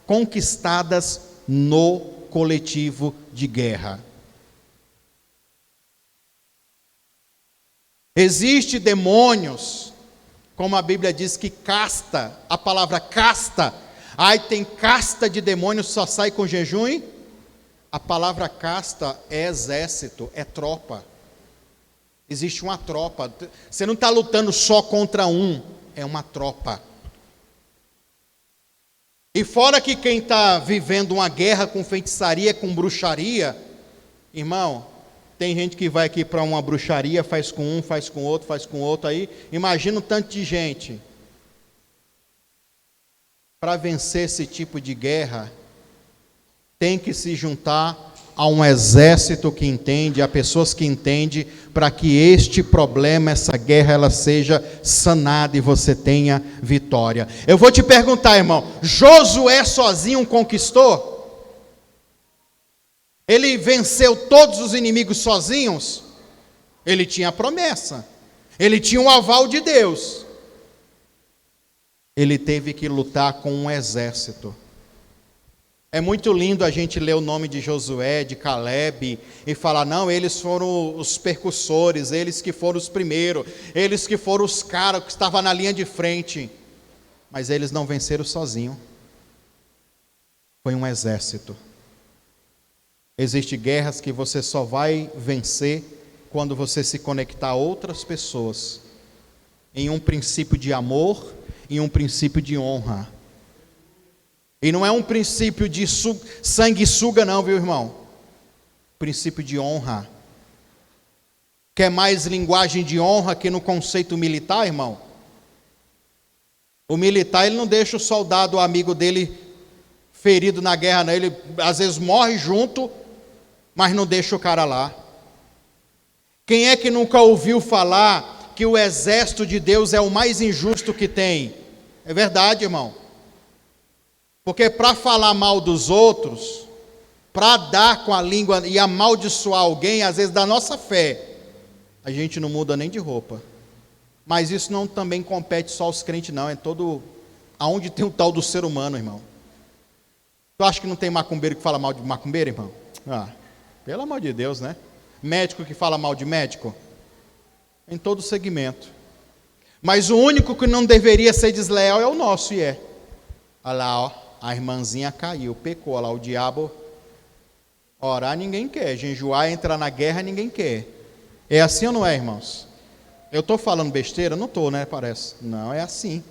conquistadas no coletivo de guerra. Existem demônios, como a Bíblia diz que casta, a palavra casta, tem casta de demônios, só sai com jejum, hein? A palavra casta é exército, é tropa. Existe uma tropa. Você não está lutando só contra um, é uma tropa. E fora que quem está vivendo uma guerra com feitiçaria, com bruxaria, irmão, tem gente que vai aqui para uma bruxaria, faz com um, faz com outro, aí imagina um tanto de gente. Para vencer esse tipo de guerra, tem que se juntar a um exército que entende, a pessoas que entendem, para que este problema, essa guerra, ela seja sanada e você tenha vitória. Eu vou te perguntar, irmão, Josué sozinho conquistou? Ele venceu todos os inimigos sozinhos? Ele tinha a promessa, ele tinha o aval de Deus. Ele teve que lutar com um exército. É muito lindo a gente ler o nome de Josué, de Caleb, e falar, não, eles foram os percussores, eles que foram os primeiros, eles que foram os caras que estavam na linha de frente. Mas eles não venceram sozinhos. Foi um exército. Existem guerras que você só vai vencer quando você se conectar a outras pessoas, em um princípio de amor, em um princípio de honra. E não é um princípio de sanguessuga não, viu, irmão? Princípio de honra. Quer mais linguagem de honra que no conceito militar, irmão? O militar, ele não deixa o soldado, o amigo dele, ferido na guerra, não. Ele às vezes morre junto, mas não deixa o cara lá. Quem é que nunca ouviu falar que o exército de Deus é o mais injusto que tem? É verdade, irmão. Porque para falar mal dos outros, para dar com a língua e amaldiçoar alguém, às vezes da nossa fé, a gente não muda nem de roupa. Mas isso não também compete só aos crentes, não. É todo, aonde tem o tal do ser humano, irmão. Tu acha que não tem macumbeiro que fala mal de macumbeiro, irmão? Ah, pelo amor de Deus, né? Médico que fala mal de médico? Em todo segmento. Mas o único que não deveria ser desleal é o nosso, e é. Olha lá, ó, a irmãzinha caiu, pecou, olha lá, o diabo. Orar ninguém quer, jejuar, entrar na guerra ninguém quer. É assim ou não é, irmãos? Eu estou falando besteira? Não estou, né, parece. Não, é assim.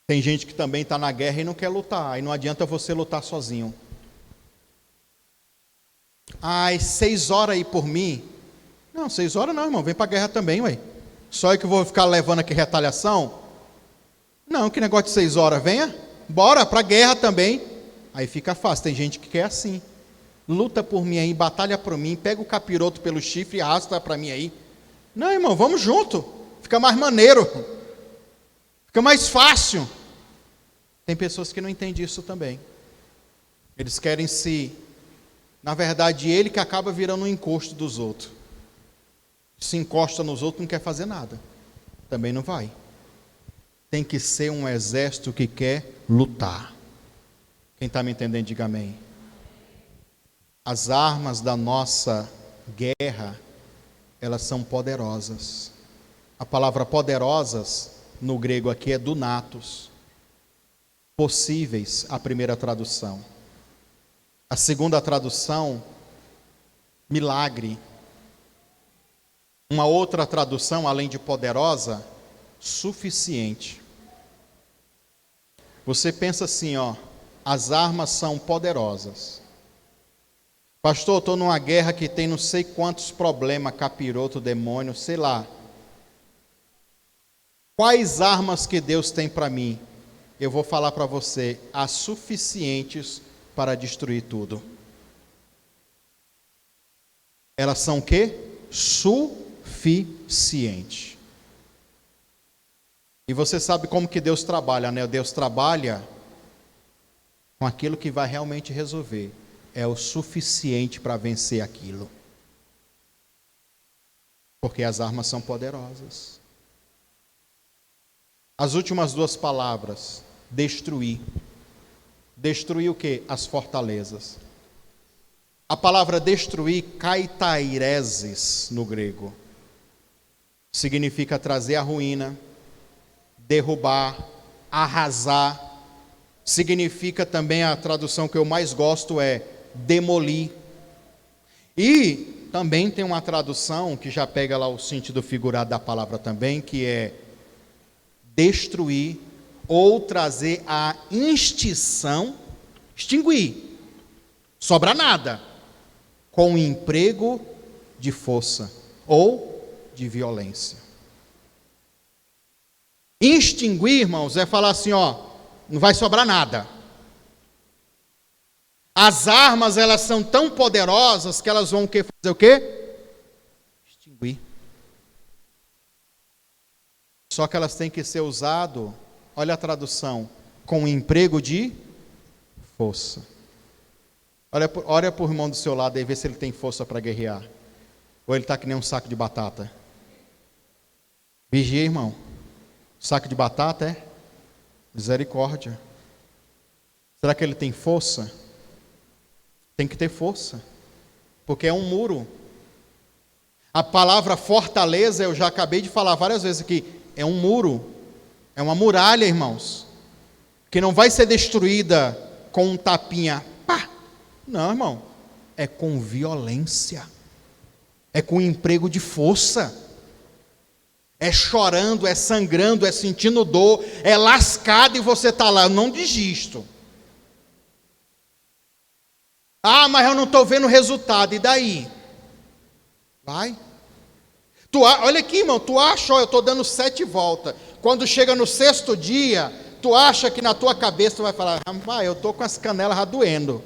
Tem gente que também está na guerra e não quer lutar. Aí não adianta você lutar sozinho. Ai, 6 horas aí por mim. Não, 6 horas não, irmão. Vem para a guerra também, ué. Só eu que vou ficar levando aqui retaliação? Não, que negócio de 6 horas. Venha, bora para a guerra também. Aí fica fácil. Tem gente que quer assim. Luta por mim aí, batalha por mim, pega o capiroto pelo chifre e arrasta para mim aí. Não, irmão, vamos junto. Fica mais maneiro. Fica mais fácil. Tem pessoas que não entendem isso também. Eles querem na verdade, ele que acaba virando um encosto dos outros. Se encosta nos outros, não quer fazer nada. Também não vai. Tem que ser um exército que quer lutar. Quem está me entendendo, diga amém. As armas da nossa guerra, elas são poderosas. A palavra poderosas, no grego aqui, é dunatos. Possíveis, a primeira tradução. A segunda tradução, milagre. Uma outra tradução, além de poderosa, suficiente. Você pensa assim, ó, as armas são poderosas. Pastor, estou numa guerra que tem não sei quantos problemas, capiroto, demônio, sei lá. Quais armas que Deus tem para mim? Eu vou falar para você, as suficientes para destruir tudo. Elas são o quê? Suficiente. E você sabe como que Deus trabalha, né? Deus trabalha com aquilo que vai realmente resolver. É o suficiente para vencer aquilo. Porque as armas são poderosas. As últimas 2 palavras, destruir. Destruir o quê? As fortalezas. A palavra destruir, kaitaireses no grego, significa trazer a ruína, derrubar, arrasar. Significa também, a tradução que eu mais gosto é demolir. E também tem uma tradução que já pega lá o sentido figurado da palavra também, que é destruir ou trazer a extinção, extinguir, sobra nada, com emprego de força ou de violência. Extinguir, irmãos, é falar assim, ó, não vai sobrar nada. As armas, elas são tão poderosas que elas vão fazer o quê? Extinguir. Só que elas têm que ser usadas, olha a tradução, com emprego de força. Olha para o irmão do seu lado e vê se ele tem força para guerrear. Ou ele está que nem um saco de batata. Vigia, irmão. Saco de batata é? Misericórdia. Será que ele tem força? Tem que ter força, porque é um muro. A palavra fortaleza, eu já acabei de falar várias vezes aqui, é um muro, é uma muralha, irmãos, que não vai ser destruída com um tapinha, pá. Não, irmão, é com violência, é com emprego de força, é chorando, é sangrando, é sentindo dor, é lascado e você está lá, eu não desisto. Ah, mas eu não estou vendo resultado, e daí? Vai. Olha aqui, irmão, tu acha, eu estou dando 7 voltas, quando chega no 6º dia, tu acha que na tua cabeça tu vai falar, eu estou com as canelas doendo.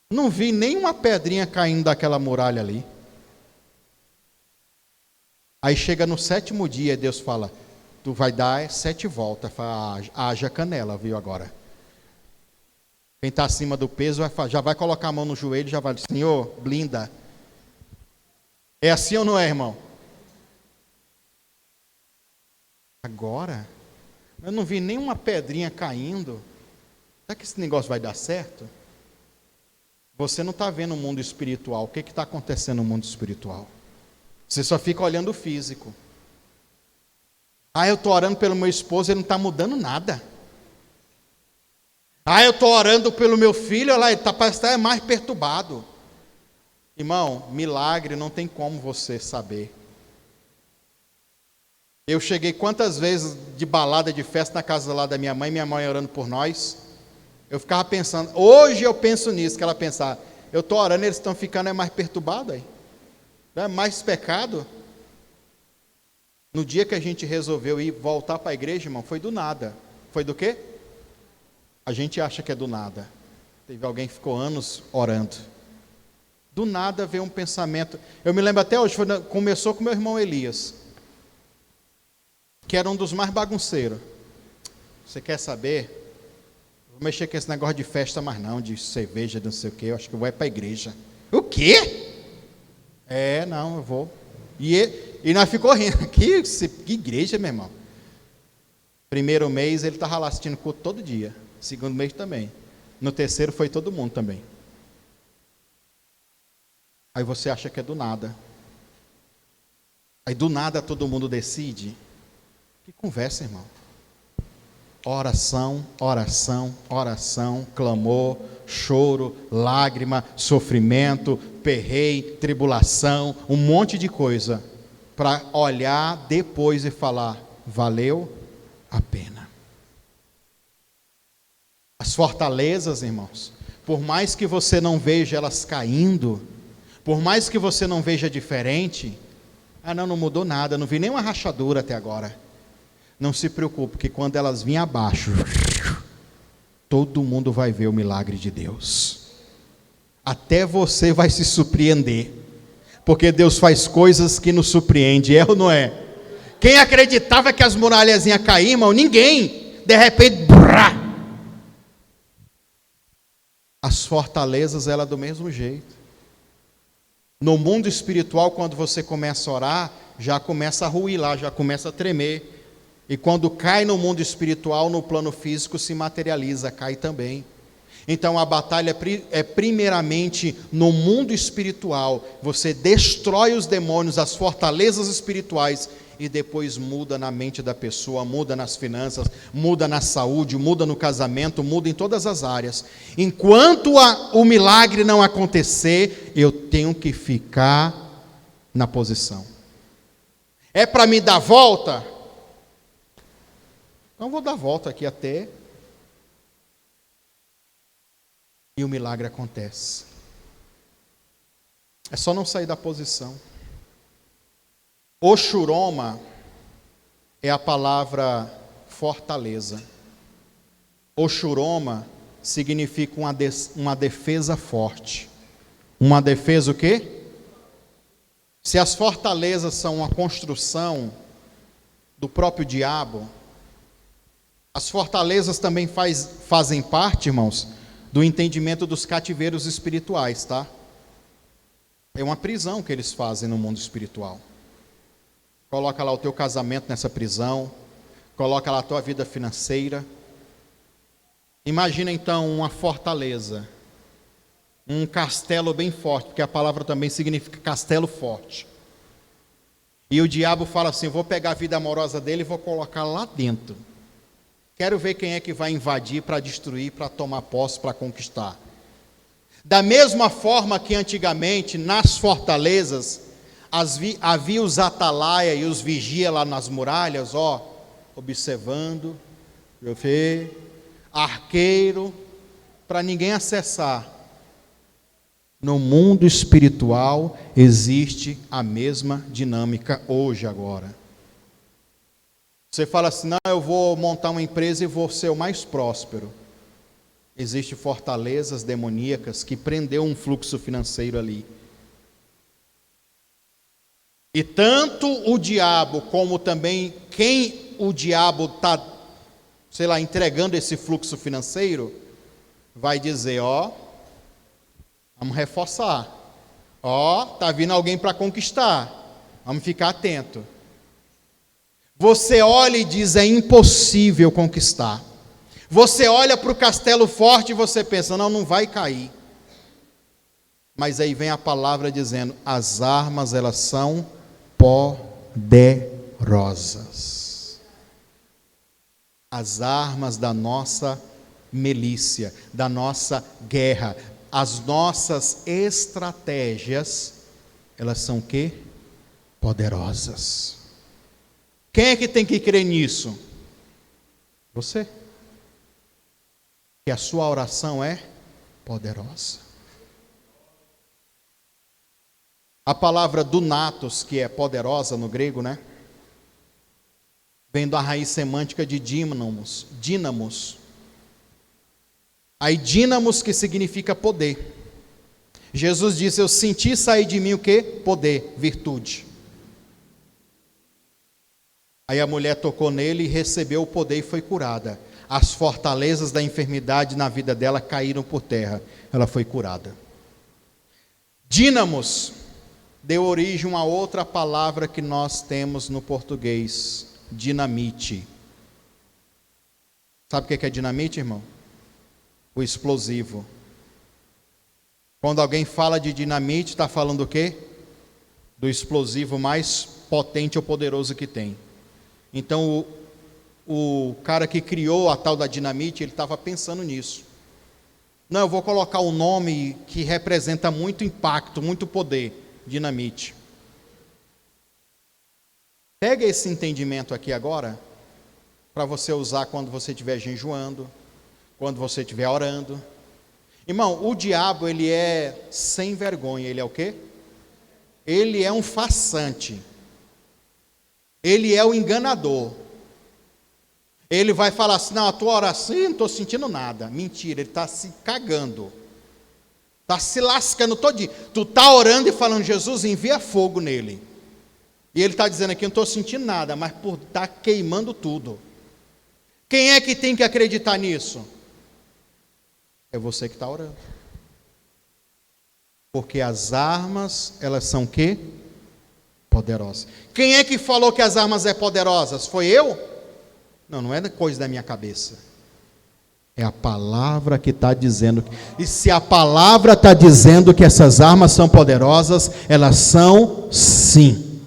Não vi nenhuma pedrinha caindo daquela muralha ali. Aí chega no 7º dia, Deus fala, tu vai dar 7 voltas, fala, haja canela, viu agora? Quem está acima do peso já vai colocar a mão no joelho, já vai dizer, Senhor, blinda. É assim ou não é, irmão? Agora, eu não vi nenhuma pedrinha caindo. Será que esse negócio vai dar certo? Você não está vendo o mundo espiritual. O que está acontecendo no mundo espiritual? Você só fica olhando o físico. Eu estou orando pelo meu esposo, ele não está mudando nada. Eu estou orando pelo meu filho, olha lá, ele parece estar mais perturbado. Irmão, milagre não tem como você saber. Eu cheguei quantas vezes de balada, de festa na casa lá da minha mãe orando por nós. Eu ficava pensando, hoje eu penso nisso, que ela pensava, eu estou orando, eles estão ficando mais perturbados aí. Não é mais pecado? No dia que a gente resolveu ir voltar para a igreja, irmão, foi do nada. Foi do quê? A gente acha que é do nada. Teve alguém que ficou anos orando. Do nada veio um pensamento. Eu me lembro até hoje, começou com meu irmão Elias, que era um dos mais bagunceiros. Você quer saber? Vou mexer com esse negócio de festa mais não, de cerveja, de não sei o quê. Eu acho que eu vou para a igreja. O quê? Não, eu vou. E nós ficou rindo. Que igreja, meu irmão? Primeiro mês ele estava lá assistindo culto todo dia. Segundo mês também. No terceiro foi todo mundo também. Aí você acha que é do nada. Aí do nada todo mundo decide. Que conversa, irmão. Oração, oração, oração, clamor, choro, lágrima, sofrimento, perreio, tribulação, um monte de coisa, para olhar depois e falar, valeu a pena. As fortalezas, irmãos, por mais que você não veja elas caindo, por mais que você não veja diferente, não mudou nada, não vi nenhuma rachadura até agora. Não se preocupe, que quando elas virem abaixo, todo mundo vai ver o milagre de Deus. Até você vai se surpreender, porque Deus faz coisas que nos surpreende, é ou não é? Quem acreditava que as muralhas iam cair, irmão? Ninguém. De repente, brá! As fortalezas, ela do mesmo jeito. No mundo espiritual, quando você começa a orar, já começa a ruir lá, já começa a tremer. E quando cai no mundo espiritual, no plano físico, se materializa, cai também. Então a batalha é primeiramente no mundo espiritual. Você destrói os demônios, as fortalezas espirituais, e depois muda na mente da pessoa, muda nas finanças, muda na saúde, muda no casamento, muda em todas as áreas. Enquanto o milagre não acontecer, eu tenho que ficar na posição. É para me dar volta? Então vou dar volta aqui até. E o milagre acontece. É só não sair da posição. Oxuroma é a palavra fortaleza. Oxuroma significa uma defesa forte. Uma defesa o quê? Se as fortalezas são uma construção do próprio diabo, as fortalezas também fazem parte, irmãos, do entendimento dos cativeiros espirituais, tá? É uma prisão que eles fazem no mundo espiritual. Coloca lá o teu casamento nessa prisão, coloca lá a tua vida financeira. Imagina então uma fortaleza, um castelo bem forte, porque a palavra também significa castelo forte. E o diabo fala assim, vou pegar a vida amorosa dele e vou colocar lá dentro. Quero ver quem é que vai invadir para destruir, para tomar posse, para conquistar. Da mesma forma que antigamente, nas fortalezas, havia os atalaia e os vigia lá nas muralhas, observando, arqueiro, para ninguém acessar. No mundo espiritual existe a mesma dinâmica hoje, agora. Você fala assim, não, eu vou montar uma empresa e vou ser o mais próspero. Existem fortalezas demoníacas que prendeu um fluxo financeiro ali. E tanto o diabo como também quem o diabo está, entregando esse fluxo financeiro, vai dizer, vamos reforçar. Está vindo alguém para conquistar. Vamos ficar atento. Você olha e diz, é impossível conquistar. Você olha para o castelo forte e você pensa, não vai cair. Mas aí vem a palavra dizendo, as armas, elas são poderosas. As armas da nossa milícia, da nossa guerra, as nossas estratégias, elas são o quê? Poderosas. Quem é que tem que crer nisso? Você. Que a sua oração é poderosa. A palavra dunatos, que é poderosa no grego, né? Vem da raiz semântica de dínamos. Aí dínamos que significa poder. Jesus disse, eu senti sair de mim o quê? Poder, virtude. Aí a mulher tocou nele e recebeu o poder e foi curada. As fortalezas da enfermidade na vida dela caíram por terra. Ela foi curada. Dínamos deu origem a outra palavra que nós temos no português. Dinamite. Sabe o que é dinamite, irmão? O explosivo. Quando alguém fala de dinamite, está falando o quê? Do explosivo mais potente ou poderoso que tem. Então, o cara que criou a tal da dinamite, ele estava pensando nisso. Não, eu vou colocar um nome que representa muito impacto, muito poder. Dinamite. Pega esse entendimento aqui agora, para você usar quando você estiver jejuando, quando você estiver orando. Irmão, o diabo, ele é sem vergonha. Ele é o quê? Ele é um farsante. Ele é o enganador. Ele vai falar assim, não, a tua oração, não estou sentindo nada. Mentira, ele está se cagando. Está se lascando todinho. Tu está orando e falando, Jesus, envia fogo nele. E ele está dizendo aqui, não estou sentindo nada, mas por estar queimando tudo. Quem é que tem que acreditar nisso? É você que está orando. Porque as armas, elas são o quê? Poderosas. Quem é que falou que as armas é poderosas? Foi eu? Não, não é coisa da minha cabeça. É a palavra que está dizendo. E se a palavra está dizendo que essas armas são poderosas, elas são sim.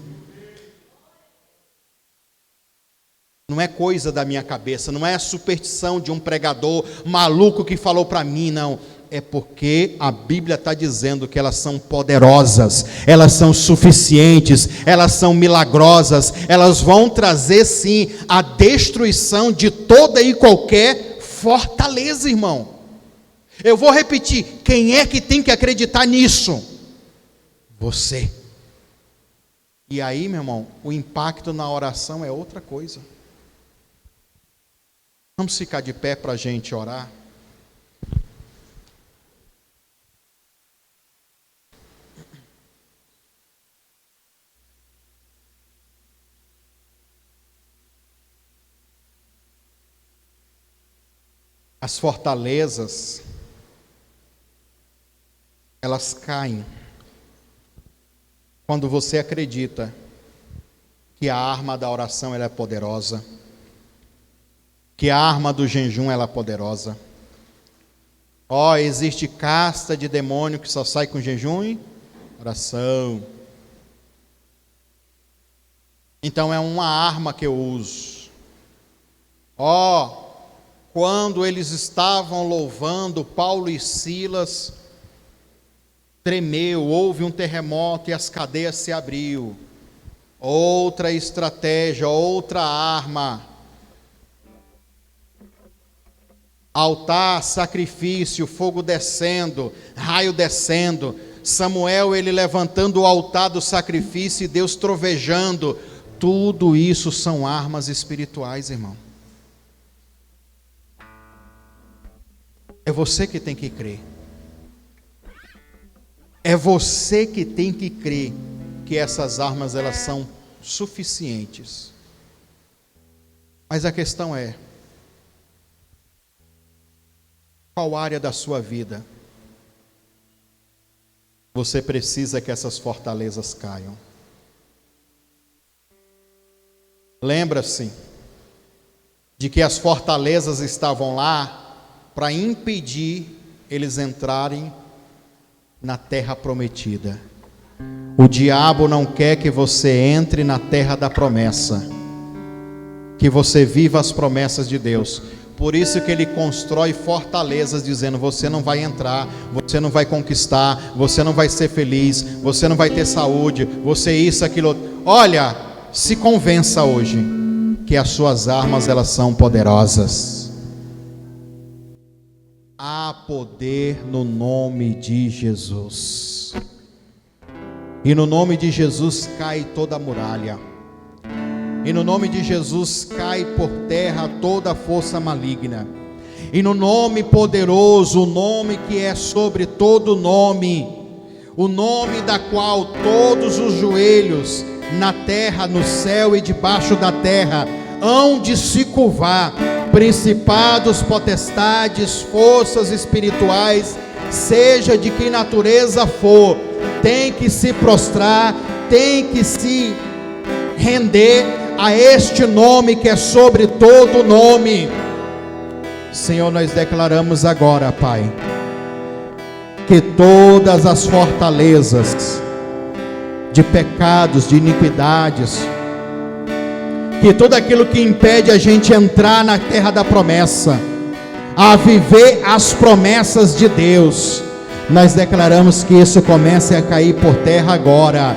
Não é coisa da minha cabeça, não é a superstição de um pregador maluco que falou para mim, não. É porque a Bíblia está dizendo que elas são poderosas, elas são suficientes, elas são milagrosas, elas vão trazer sim a destruição de toda e qualquer fortaleza, irmão. Eu vou repetir, quem é que tem que acreditar nisso? Você. E aí, meu irmão, o impacto na oração é outra coisa. Vamos ficar de pé para a gente orar? As fortalezas, elas caem quando você acredita que a arma da oração ela é poderosa, que a arma do jejum ela é poderosa. Existe casta de demônio que só sai com jejum e oração. Então é uma arma que eu uso. quando eles estavam louvando, Paulo e Silas, tremeu, houve um terremoto e as cadeias se abriu. Outra estratégia, outra arma. Altar, sacrifício, fogo descendo, raio descendo. Samuel, ele levantando o altar do sacrifício e Deus trovejando. Tudo isso são armas espirituais, irmão. É você que tem que crer. É você que tem que crer que essas armas, elas são suficientes. Mas a questão é, qual área da sua vida você precisa que essas fortalezas caiam? Lembra-se de que as fortalezas estavam lá para impedir eles entrarem na terra prometida. O diabo não quer que você entre na terra da promessa, que você viva as promessas de Deus. Por isso que ele constrói fortalezas dizendo: você não vai entrar, você não vai conquistar, você não vai ser feliz, você não vai ter saúde, você isso, aquilo. Olha, se convença hoje que as suas armas, elas são poderosas. Há poder no nome de Jesus. E no nome de Jesus cai toda a muralha. E no nome de Jesus cai por terra toda a força maligna. E no nome poderoso, o nome que é sobre todo nome, o nome da qual todos os joelhos na terra, no céu e debaixo da terra hão de se curvar, principados, potestades, forças espirituais, seja de que natureza for, tem que se prostrar, tem que se render a este nome que é sobre todo nome. Senhor, nós declaramos agora, Pai, que todas as fortalezas de pecados, de iniquidades, que tudo aquilo que impede a gente entrar na terra da promessa, a viver as promessas de Deus, nós declaramos que isso comece a cair por terra agora.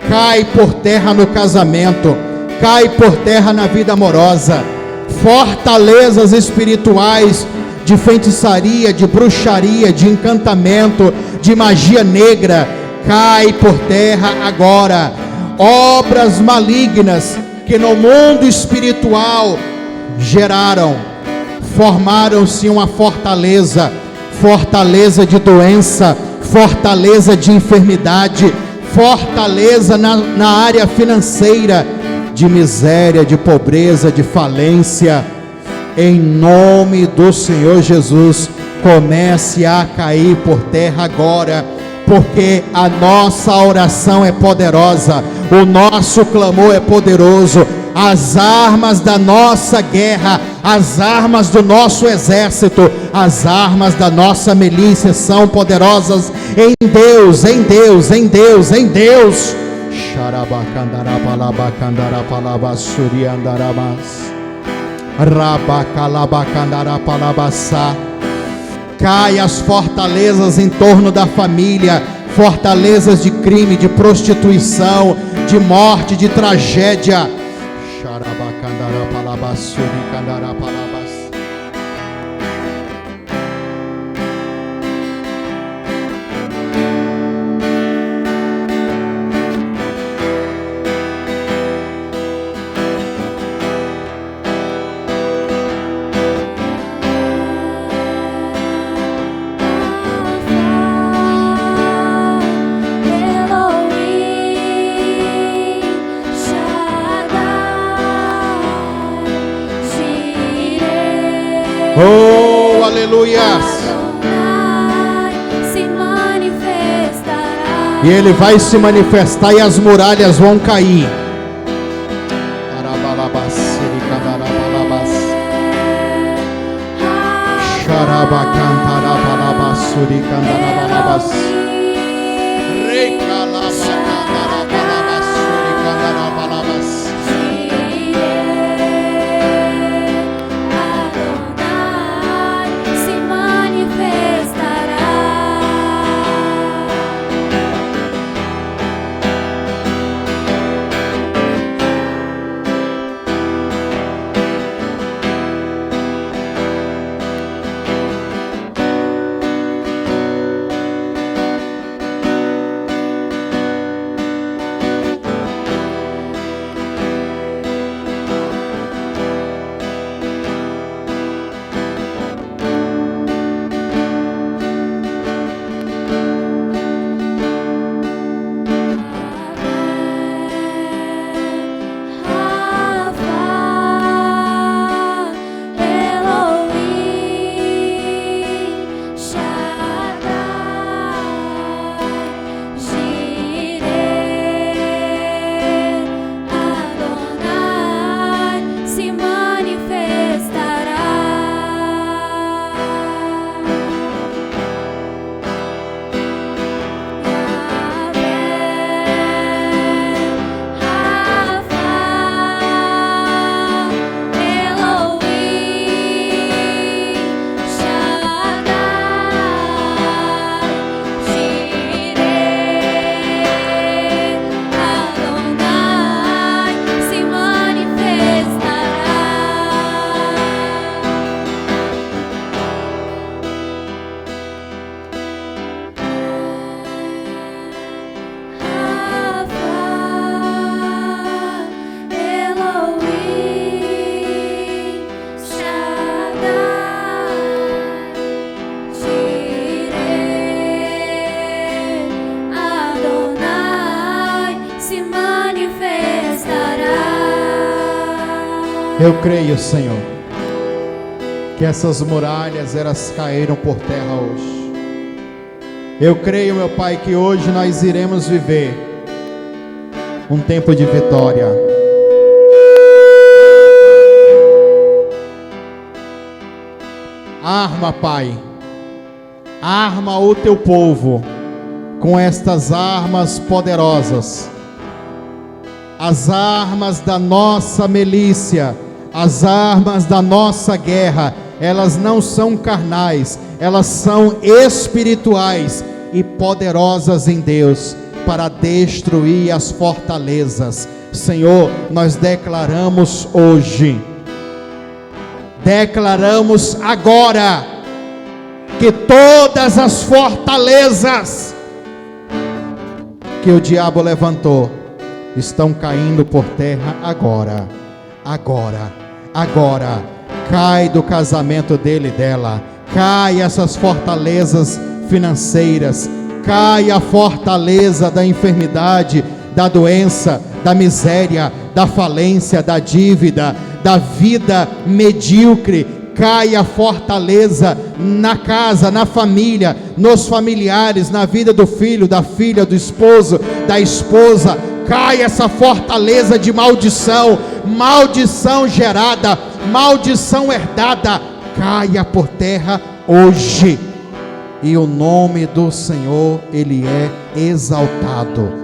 Cai por terra no casamento, cai por terra na vida amorosa. Fortalezas espirituais de feitiçaria, de bruxaria, de encantamento, de magia negra, cai por terra agora. Obras malignas que no mundo espiritual formaram-se uma fortaleza de doença, fortaleza de enfermidade, fortaleza na área financeira, de miséria, de pobreza, de falência. Em nome do Senhor Jesus, comece a cair por terra agora, porque a nossa oração é poderosa, o nosso clamor é poderoso. As armas da nossa guerra, as armas do nosso exército, as armas da nossa milícia são poderosas em Deus, em Deus, em Deus, em Deus. Cai as fortalezas em torno da família, fortalezas de crime, de prostituição, de morte, de tragédia. Oh, aleluias! E ele vai se manifestar e as muralhas vão cair. Eu creio, Senhor, que essas muralhas, elas caíram por terra hoje. Eu creio, meu Pai, que hoje nós iremos viver um tempo de vitória. Arma, Pai, arma o teu povo com estas armas poderosas, as armas da nossa milícia, as armas da nossa guerra. Elas não são carnais, elas são espirituais e poderosas em Deus para destruir as fortalezas. Senhor, nós declaramos hoje, declaramos agora, que todas as fortalezas que o diabo levantou estão caindo por terra agora. Agora. Cai do casamento dele e dela. Cai essas fortalezas financeiras. Cai a fortaleza da enfermidade, da doença, da miséria, da falência, da dívida, da vida medíocre. Cai a fortaleza na casa, na família, nos familiares, na vida do filho, da filha, do esposo, da esposa. Cai essa fortaleza de maldição, maldição gerada, maldição herdada. Caia por terra hoje, e o nome do Senhor, Ele é exaltado.